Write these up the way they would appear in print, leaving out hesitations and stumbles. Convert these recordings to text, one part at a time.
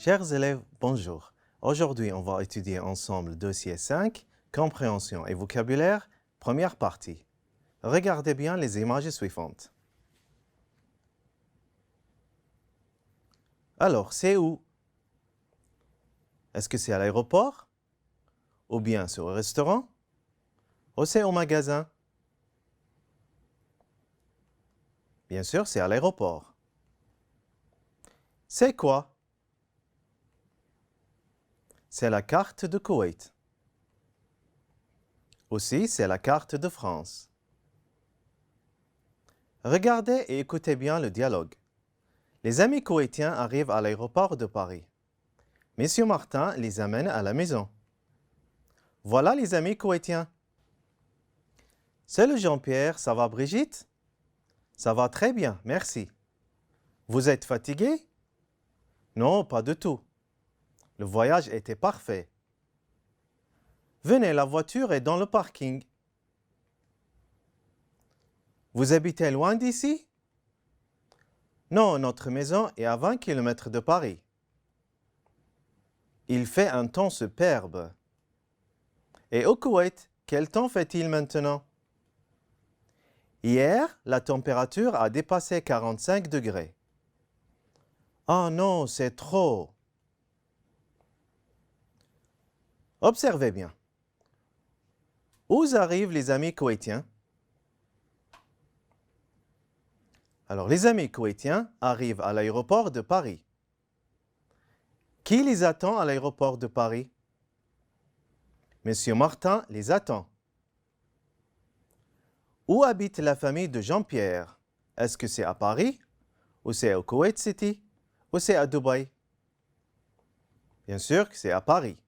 Chers élèves, bonjour. Aujourd'hui, on va étudier ensemble dossier 5, compréhension et vocabulaire, première partie. Regardez bien les images suivantes. Alors, c'est où? Est-ce que c'est à l'aéroport? Ou bien c'est au restaurant? Ou c'est au magasin? Bien sûr, c'est à l'aéroport. C'est quoi? C'est la carte de Koweït. Aussi, c'est la carte de France. Regardez et écoutez bien le dialogue. Les amis koweïtiens arrivent à l'aéroport de Paris. Monsieur Martin les amène à la maison. Voilà les amis koweïtiens. C'est le Jean-Pierre, ça va Brigitte? Ça va très bien, merci. Vous êtes fatigué? Non, pas du tout. Le voyage était parfait. Venez, la voiture est dans le parking. Vous habitez loin d'ici? Non, notre maison est à 20 km de Paris. Il fait un temps superbe. Et au Koweït, quel temps fait-il maintenant? Hier, la température a dépassé 45 degrés. Ah non, c'est trop. Observez bien. Où arrivent les amis koweïtiens? Alors, les amis koweïtiens arrivent à l'aéroport de Paris. Qui les attend à l'aéroport de Paris? Monsieur Martin les attend. Où habite la famille de Jean-Pierre? Est-ce que c'est à Paris? Ou c'est au Koweït City? Ou c'est à Dubaï? Bien sûr que c'est à Paris.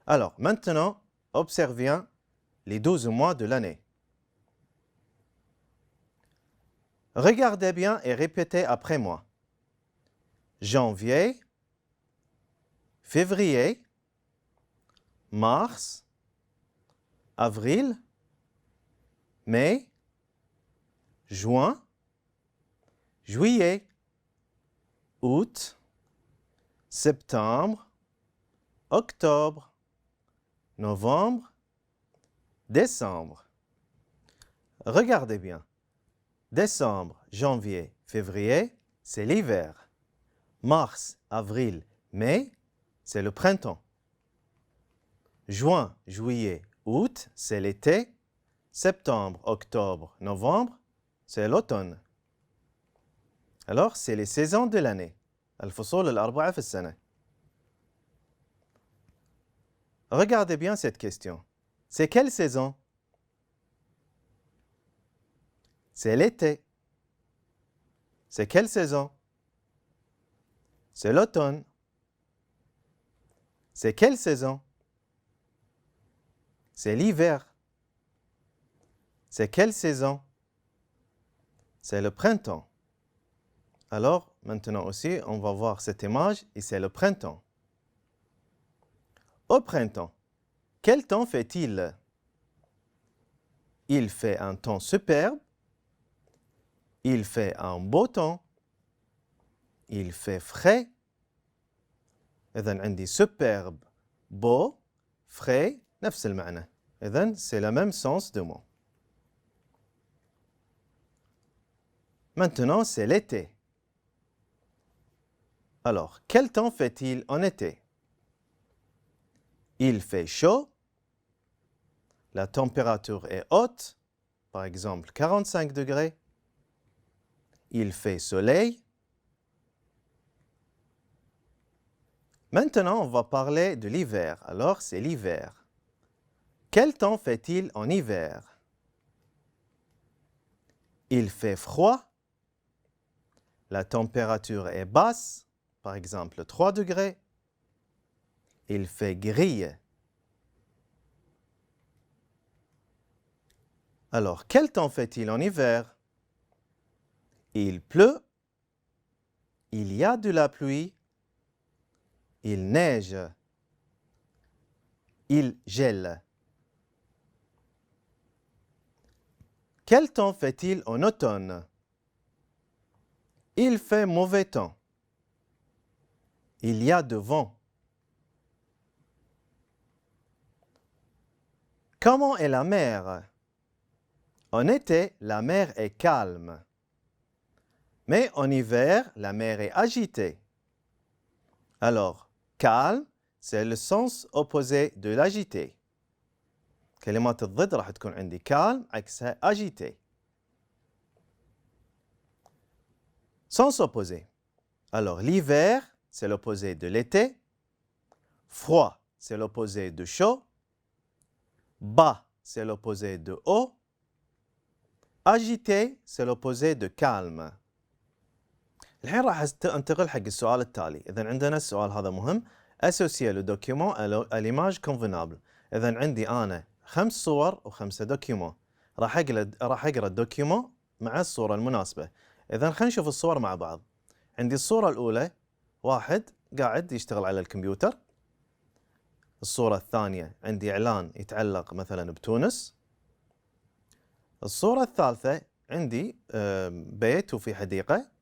Alors, maintenant, observez bien les 12 mois de l'année. Regardez bien et répétez après moi. Janvier, février, mars, avril, mai, juin, juillet, août, septembre, octobre, novembre, décembre. Regardez bien. Décembre, janvier, février, c'est l'hiver. Mars, avril, mai, c'est le printemps. Juin, juillet, août, c'est l'été. Septembre, octobre, novembre, c'est l'automne. Alors, c'est les saisons de l'année. الفصول الأربعة في السنة. Regardez bien cette question. C'est quelle saison? C'est l'été. C'est quelle saison? C'est l'automne. C'est quelle saison? C'est l'hiver. C'est quelle saison? C'est le printemps. Alors, maintenant aussi, on va voir cette image et c'est le printemps. Au printemps, quel temps fait-il? Il fait un temps superbe. Il fait un beau temps. Il fait frais. إذن عندي superbe, beau, frais, نفس المعنى. إذن c'est le même sens de mot. Maintenant, c'est l'été. Alors, quel temps fait-il en été? Il fait chaud. La température est haute, par exemple 45 degrés. Il fait soleil. Maintenant, on va parler de l'hiver. Alors, c'est l'hiver. Quel temps fait-il en hiver? Il fait froid. La température est basse, par exemple 3 degrés. Il fait gris. Alors, quel temps fait-il en hiver? Il pleut. Il y a de la pluie. Il neige. Il gèle. Quel temps fait-il en automne? Il fait mauvais temps. Il y a de vent. Comment est la mer? En été, la mer est calme. Mais en hiver, la mer est agitée. Alors, calme, c'est le sens opposé de l'agité. كلمات الضد راح تكون عندي calme عكسها agité. Sens opposé. Alors, l'hiver, c'est l'opposé de l'été. Froid, c'est l'opposé de chaud. Bas, c'est l'opposé de haut. Agité, c'est l'opposé de calme. الحين راح انتقل حق السؤال التالي. إذا عندنا السؤال هذا مهم. Associer le document à l'image convenable. إذا عندي أنا 5 صور و5 دوكيومون. راح أقرأ الدوكيومون مع الصورة المناسبة. إذا خلينا نشوف الصور مع بعض. عندي الصورة الأولى واحد قاعد يشتغل على الكمبيوتر. الصورة الثانية عندي إعلان يتعلق مثلا بتونس. الصورة الثالثة عندي بيت وفي حديقة.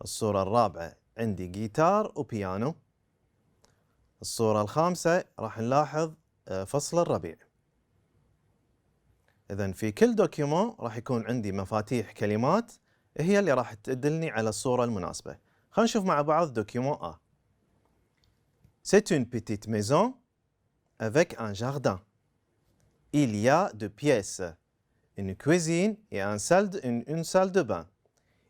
الصورة الرابعة عندي جيتار وبيانو. الصورة الخامسة راح نلاحظ فصل الربيع. إذن في كل دوكيومون راح يكون عندي مفاتيح كلمات هي اللي راح تدلني على الصورة المناسبة. خلينا نشوف مع بعض دوكيومون A. C'est une petite maison avec un jardin. Il y a 2 pièces, une cuisine et une salle de bain.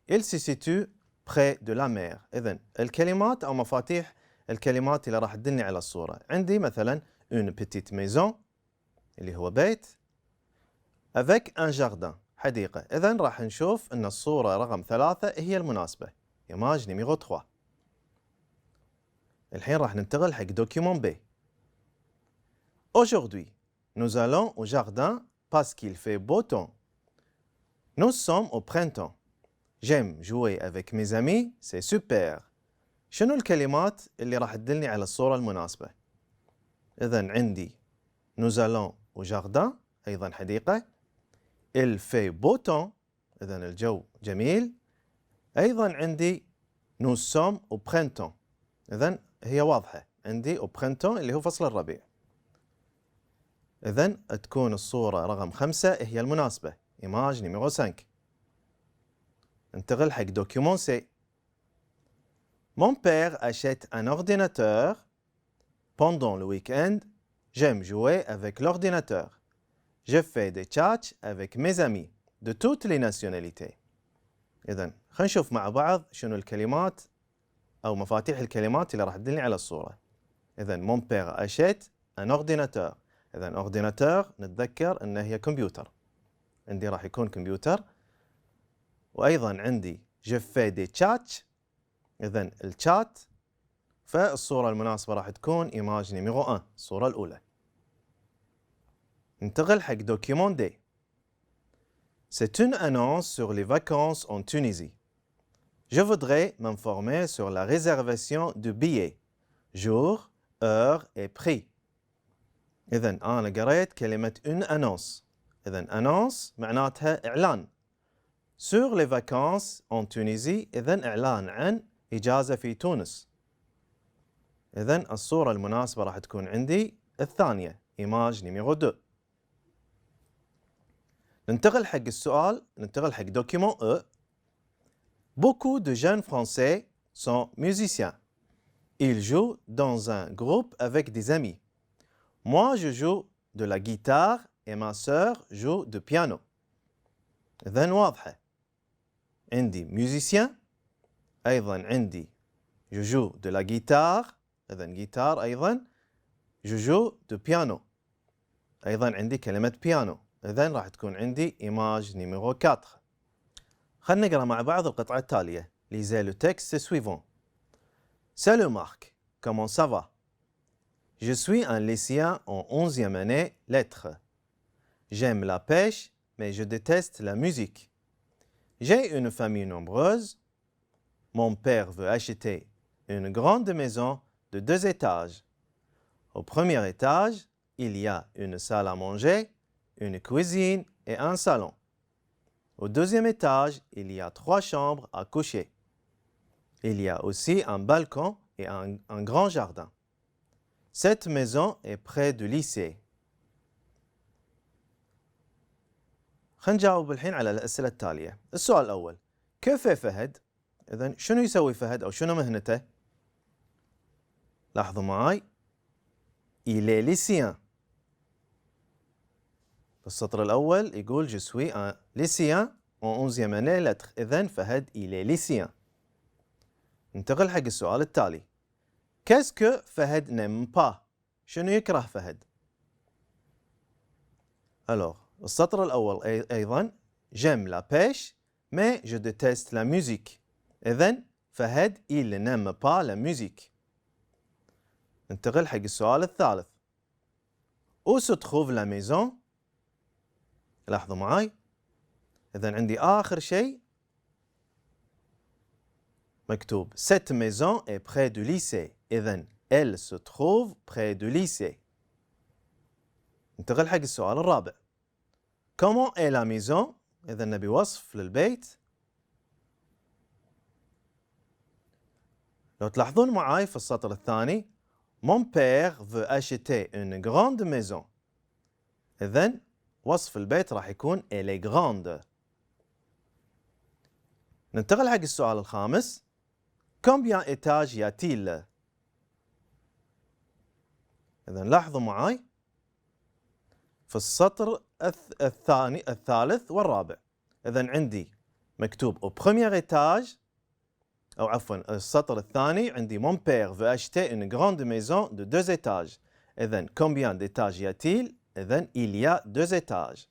Il se situe près de la mer. إذن الكلمات أو مفاتيح الكلمات اللي راح تدلني على الصورة. عندي مثلا une petite maison اللي هو بيت avec un jardin حديقة. إذن راح نشوف أن الصورة رقم 3 هي المناسبة. image numéro 3. الحين راح ننتقل حق document B. Aujourd'hui, nous allons au jardin parce qu'il fait beau temps. Nous sommes au printemps. J'aime jouer avec mes amis, c'est super. شنو الكلمات اللي راح تدلني على الصورة المناسبة؟ إذن عندي nous allons au jardin أيضا حديقة. Il fait beau temps إذن الجو جميل. أيضا عندي nous sommes au printemps إذن هي واضحة. عندي au printemps اللي هو فصل الربيع. إذن تكون الصورة رقم 5 هي المناسبة. image numéro 5. انتقل حق document C. Mon père achète un ordinateur. Pendant le week-end, j'aime jouer avec l'ordinateur. Je fais des chats avec mes amis de toutes les nationalités. إذن خلينا نشوف مع بعض شنو الكلمات أو مفاتيح الكلمات اللي راح تدلني على الصورة. إذن mon père achète un ordinateur. إذن ordinateur نتذكر أنه هي كمبيوتر. عندي راح يكون كمبيوتر. وأيضا عندي je fais des chats. إذن الشات فالصورة المناسبة راح تكون image numéro 1 الصورة الأولى. ننتقل حق document D. C'est une annonce sur les vacances en Tunisie. Je voudrais m'informer sur la réservation du billet, jour, heure et prix. إذن أنا قريت كلمة une annonce. إذن annonce معناتها إعلان. Sur les vacances en Tunisie إذن إعلان عن إجازة في تونس. إذن الصورة المناسبة راح تكون عندي الثانية image numéro 2. ننتقل حق السؤال. ننتقل حق document E. Beaucoup de jeunes Français sont musiciens. Ils jouent dans un groupe avec des amis. Moi, je joue de la guitare et ma sœur joue du piano. إذن واضحة. عندي musicien. أيضا عندي je joue de la guitare. إذن guitare أيضا. je joue du piano. أيضا عندي كلمة piano. إذن راح تكون عندي image numéro 4. خلنا نقرأ مع بعض القطعة التالية. Lisez le texte suivant. Salut Marc, comment ça va? Je suis un lycéen en 11e année lettres. J'aime la pêche, mais je déteste la musique. J'ai une famille nombreuse. Mon père veut acheter une grande maison de 2 étages. Au premier étage, il y a une salle à manger, une cuisine et un salon. Au deuxième étage, il y a 3 chambres à coucher. Il y a aussi un balcon et un grand jardin. Cette maison est près du lycée. خلينا نجاوب الحين على الأسئلة التالية. السؤال الأول: كيف فهد؟ إذن شنو يسوي فهد أو شنو مهنته؟ لاحظوا معاي il est lycéen. بالسطر الأول يقول je suis un lycéen en 11e année lettres. إذن فهد il est lycéen. ننتقل حق السؤال التالي. Qu'est-ce que فهد n'aime pas؟ شنو يكره فهد؟ Alors, السطر الأول أيضا j'aime la pêche mais je déteste la musique. إذن فهد il n'aime pas la musique. ننتقل حق السؤال الثالث. Où se trouve la maison؟ لاحظوا معاي. إذن عندي آخر شيء مكتوب Cette maison est près du lycée. إذن elle se trouve près du lycée. ننتقل حق السؤال الرابع. Comment est la maison؟ إذن نبي وصف للبيت. لو تلاحظون معاي في السطر الثاني Mon père veut acheter une grande maison. إذن وصف البيت راح يكون elle est grande. ننتقل حق السؤال الخامس. Combien étages y a-t-il؟ إذن لاحظوا معاي في السطر الثالث والرابع. إذن عندي مكتوب au premier étage أو عفوا السطر الثاني عندي Mon père veut acheter une grande maison de 2 étages. إذن combien d'étages y a-t-il؟ إذن il y a 2 étages.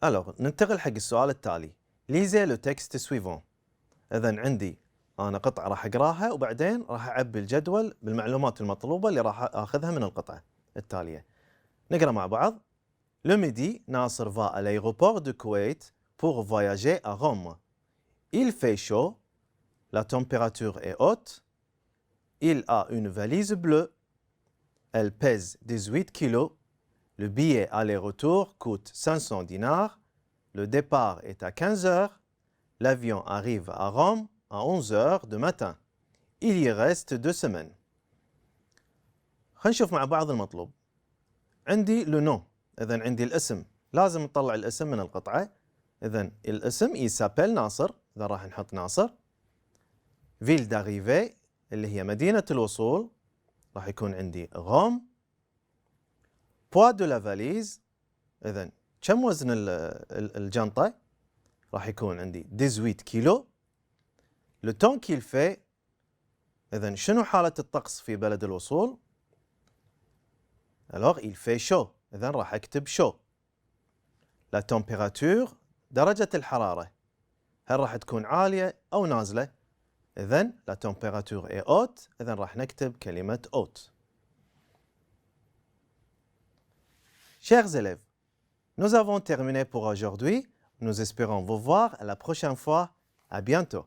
Alors ننتقل حق السؤال التالي. Lisez le texte suivant. إذن عندي أنا قطعة راح أقراها وبعدين راح أعبي الجدول بالمعلومات المطلوبة اللي راح أخذها من القطعة التالية. نقرأ مع بعض. Le midi, Nasser va à l'aéroport de Koweït pour voyager à Rome. Il fait chaud, la température est haute, il a une valise bleue, elle pèse 18 kilos, le billet aller-retour coûte 500 dinars, le départ est à 15 heures, l'avion arrive à Rome à 11 heures du matin. Il y reste 2 semaines. خلينا نشوف مع بعض المطلوب. عندي le nom. إذن عندي الاسم. لازم نطلع الاسم من القطعة. إذن الاسم il s'appelle ناصر. إذا راح نحط ناصر. Ville d'arrivée اللي هي مدينة الوصول. راح يكون عندي Rome. Poids de la valise. إذن كم وزن الجنطة؟ راح يكون عندي 18 كيلو. Le temps qu'il fait. إذن شنو حالة الطقس في بلد الوصول؟ Alors il fait chaud. إذن راح أكتب chaud. La température درجة الحرارة. هل راح تكون عالية أو نازلة؟ إذن la température est haute. إذن راح نكتب كلمة haute. Chers élèves, nous avons terminé pour aujourd'hui. Nous espérons vous voir à la prochaine fois. À bientôt.